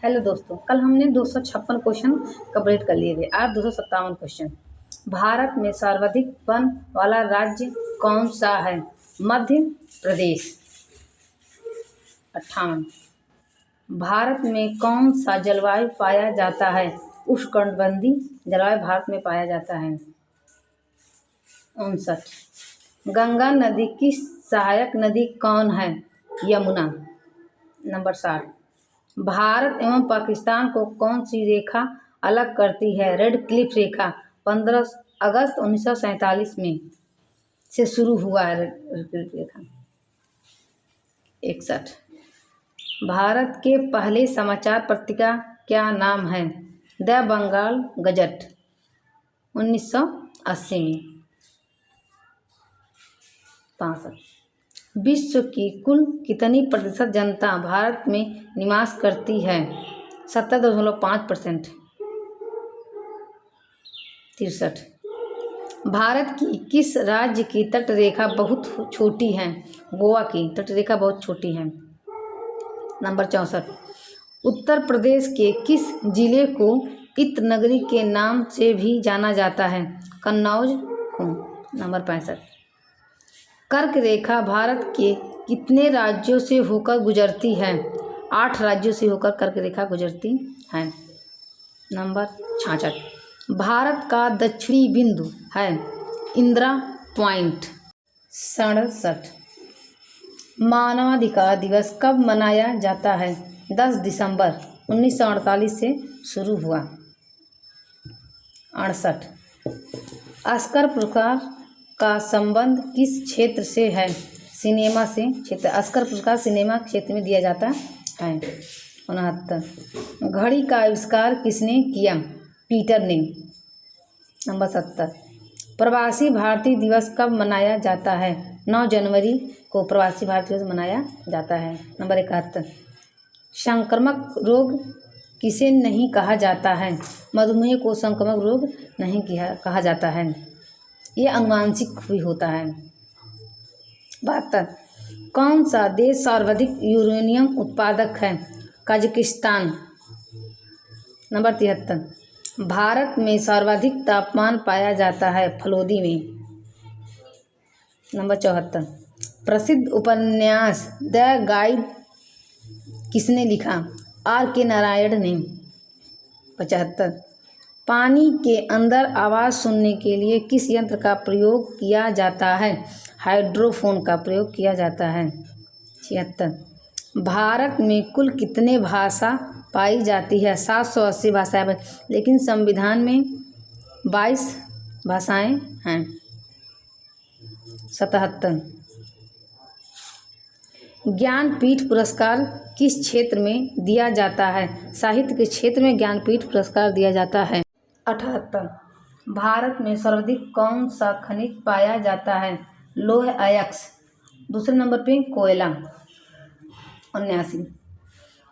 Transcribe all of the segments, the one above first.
Hello दोस्तों, कल हमने 256 क्वेश्चन कंप्लीट कर लिए थे। आज 257 क्वेश्चन। भारत में सर्वाधिक वन वाला राज्य कौन सा है? मध्य प्रदेश 58। भारत में कौन सा जलवायु पाया जाता है? उष्णकटिबंधीय जलवायु भारत में पाया जाता है। 59। गंगा नदी की सहायक नदी कौन है? यमुना। नंबर 60। भारत एवं पाकिस्तान को कौन सी रेखा अलग करती है? रेड क्लिफ रेखा 15 अगस्त 1947 में से शुरू हुआ है रेड क्लिफ रेखा। 61। भारत के पहले समाचार पत्रिका क्या नाम है? द बंगाल गजट 1980 में। 65। विश्व की कुल कितनी प्रतिशत जनता भारत में निवास करती है? 70.5%। 63। भारत की किस राज्य की तट रेखा बहुत छोटी है? गोवा की तट रेखा बहुत छोटी है। नंबर 64। उत्तर प्रदेश के किस जिले को इत्र नगरी के नाम से भी जाना जाता है? कन्नौज को। नंबर 65। कर्क रेखा भारत के कितने राज्यों से होकर गुजरती है? 8 राज्यों से होकर कर्क रेखा गुजरती है। नंबर 66। भारत का दक्षिणी बिंदु है इंदिरा पॉइंट। 67। मानवाधिकार दिवस कब मनाया जाता है? 10 दिसंबर 1948 से शुरू हुआ। 68। ऑस्कर पुरस्कार का संबंध किस क्षेत्र से है? सिनेमा से क्षेत्र। ऑस्कर पुरस्कार सिनेमा क्षेत्र में दिया जाता है। 69। घड़ी का आविष्कार किसने किया? पीटर ने। नंबर 70। प्रवासी भारतीय दिवस कब मनाया जाता है? 9 जनवरी को प्रवासी भारतीय दिवस मनाया जाता है। नंबर 71। संक्रामक रोग किसे नहीं कहा जाता है? मधुमेह को संक्रामक रोग नहीं कहा जाता है, ये आनुवांशिक भी होता है। 72। कौन सा देश सर्वाधिक यूरेनियम उत्पादक है? कजाकिस्तान। नंबर 73। भारत में सर्वाधिक तापमान पाया जाता है फलोदी में। नंबर 74। प्रसिद्ध उपन्यास द गाइड किसने लिखा? आर के नारायण ने। 75। पानी के अंदर आवाज़ सुनने के लिए किस यंत्र का प्रयोग किया जाता है? हाइड्रोफोन का प्रयोग किया जाता है। 76। भारत में कुल कितने भाषा पाई जाती है? 780 भाषाएं, लेकिन संविधान में 22 भाषाएं हैं। 77। ज्ञानपीठ पुरस्कार किस क्षेत्र में दिया जाता है? साहित्य के क्षेत्र में ज्ञानपीठ पुरस्कार दिया जाता है। 78। भारत में सर्वाधिक कौन सा खनिज पाया जाता है? लौह अयस्क। दूसरे नंबर पे कोयला। 79।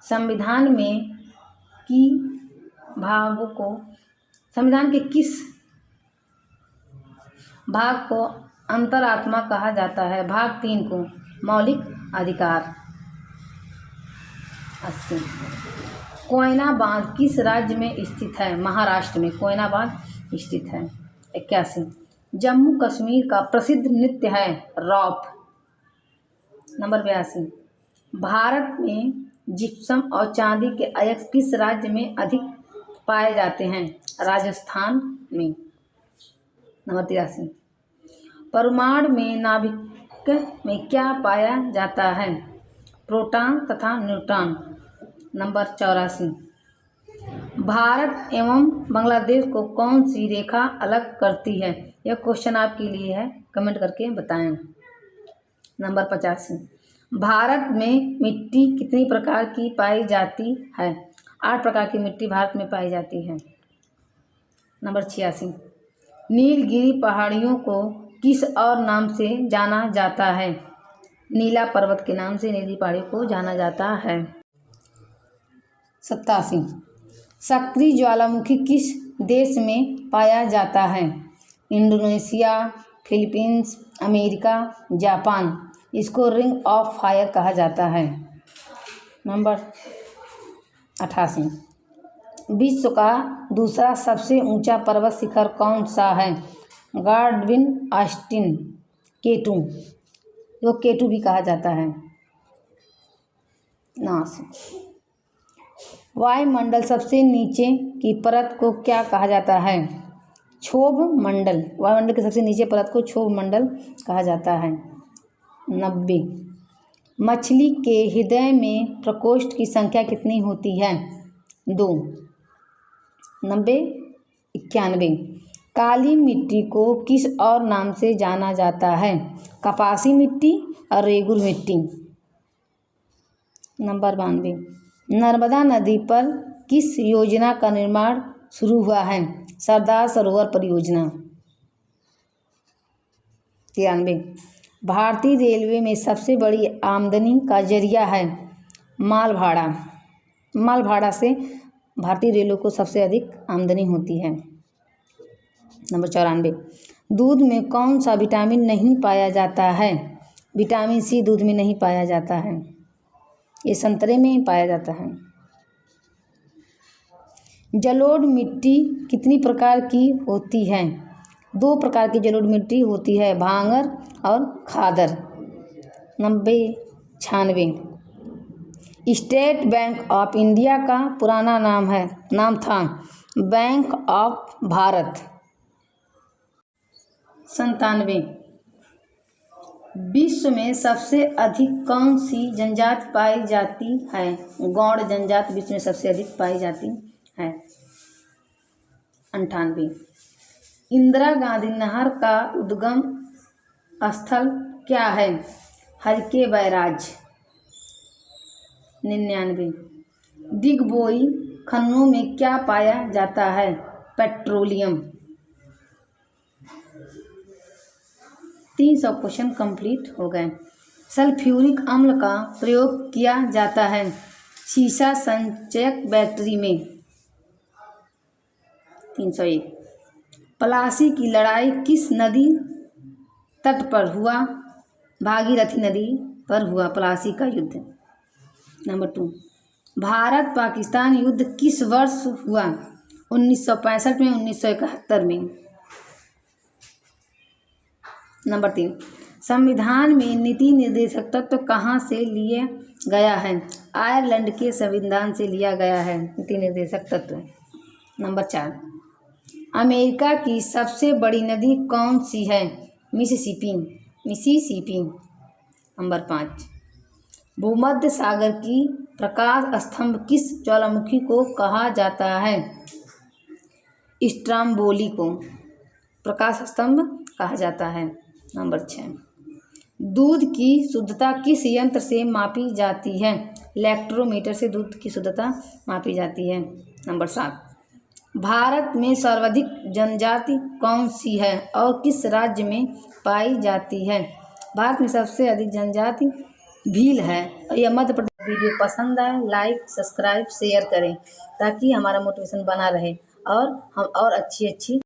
संविधान के किस भाग को अंतरात्मा कहा जाता है? भाग 3 को मौलिक अधिकार। 80। कोयना बांध किस राज्य में स्थित है? महाराष्ट्र में कोयना बांध स्थित है। 81। जम्मू कश्मीर का प्रसिद्ध नृत्य है रॉप। नंबर 82। भारत में जिप्सम और चांदी के अयस्क किस राज्य में अधिक पाए जाते हैं? राजस्थान में। नंबर 83। परमाणु में नाभिक में क्या पाया जाता है? प्रोटॉन तथा न्यूट्रॉन। नंबर 84। भारत एवं बांग्लादेश को कौन सी रेखा अलग करती है? यह क्वेश्चन आपके लिए है, कमेंट करके बताएं। नंबर 85। भारत में मिट्टी कितनी प्रकार की पाई जाती है? 8 प्रकार की मिट्टी भारत में पाई जाती है। नंबर 86। नीलगिरी पहाड़ियों को किस और नाम से जाना जाता है? नीला पर्वत के नाम से नीलगिरी पहाड़ियों को जाना जाता है। 87। सक्रिय ज्वालामुखी किस देश में पाया जाता है? Indonesia, Philippines, America, Japan. इसको रिंग ऑफ फायर कहा जाता है। नंबर 88। विश्व का दूसरा सबसे ऊंचा पर्वत शिखर कौन सा है? गार्डविन ऑस्टिन K2, जो K2 भी कहा जाता है। 89। वायुमंडल सबसे नीचे की परत को क्या कहा जाता है? क्षोभ मंडल। वायुमंडल के सबसे नीचे परत को क्षोभ मंडल कहा जाता है। 90। मछली के हृदय में प्रकोष्ठ की संख्या कितनी होती है? 2। 90। 91। काली मिट्टी को किस और नाम से जाना जाता है? कपासी मिट्टी और रेगुर मिट्टी। नंबर 92। नर्मदा नदी पर किस योजना का निर्माण शुरू हुआ है? सरदार सरोवर परियोजना। 93। भारतीय रेलवे में सबसे बड़ी आमदनी का जरिया है? माल भाड़ा। माल भाड़ा से भारतीय रेलों को सबसे अधिक आमदनी होती है। नंबर 94। दूध में कौन सा विटामिन नहीं पाया जाता है? विटामिन C दूध में नहीं पाया जाता है, ये संतरे में पाया जाता है। जलोढ़ मिट्टी कितनी प्रकार की होती है? 2 प्रकार की जलोढ़ मिट्टी होती है, भांगर और खादर। 90। 96। स्टेट बैंक ऑफ इंडिया का पुराना नाम था बैंक ऑफ भारत। 97। विश्व में सबसे अधिक कौन सी जनजाति पाई जाती है? गौड़ जनजाति विश्व में सबसे अधिक पाई जाती है। 98। इंदिरा गांधी नहर का उद्गम स्थल क्या है? हरके बैराज। 99। दिग्बोई खन्नों में क्या पाया जाता है? पेट्रोलियम। 300 क्वेश्चन कंप्लीट हो गए। सल्फ्यूरिक अम्ल का प्रयोग किया जाता है शीशा संचयक बैटरी में। 301। प्लासी की लड़ाई किस नदी तट पर हुआ? भागीरथी नदी पर हुआ प्लासी का युद्ध। नंबर 2। भारत पाकिस्तान युद्ध किस वर्ष हुआ? 1965 में, 1971 में। नंबर 3। संविधान में नीति निर्देशक तत्व कहाँ से लिया गया है? आयरलैंड के संविधान से लिया गया है नीति निर्देशक तत्व। नंबर 4। अमेरिका की सबसे बड़ी नदी कौन सी है? मिसिसिपी। नंबर 5। भूमध्य सागर की प्रकाश स्तंभ किस ज्वालामुखी को कहा जाता है? स्ट्रोम्बोली को प्रकाश स्तंभ कहा जाता है। नंबर 6। दूध की शुद्धता किस यंत्र से मापी जाती है? लैक्टोमीटर से दूध की शुद्धता मापी जाती है। नंबर 7। भारत में सर्वाधिक जनजाति कौन सी है और किस राज्य में पाई जाती है? भारत में सबसे अधिक जनजाति भील है और यह मध्य प्रदेश। वीडियो पसंद आए लाइक सब्सक्राइब शेयर करें ताकि हमारा मोटिवेशन बना रहे और हम और अच्छी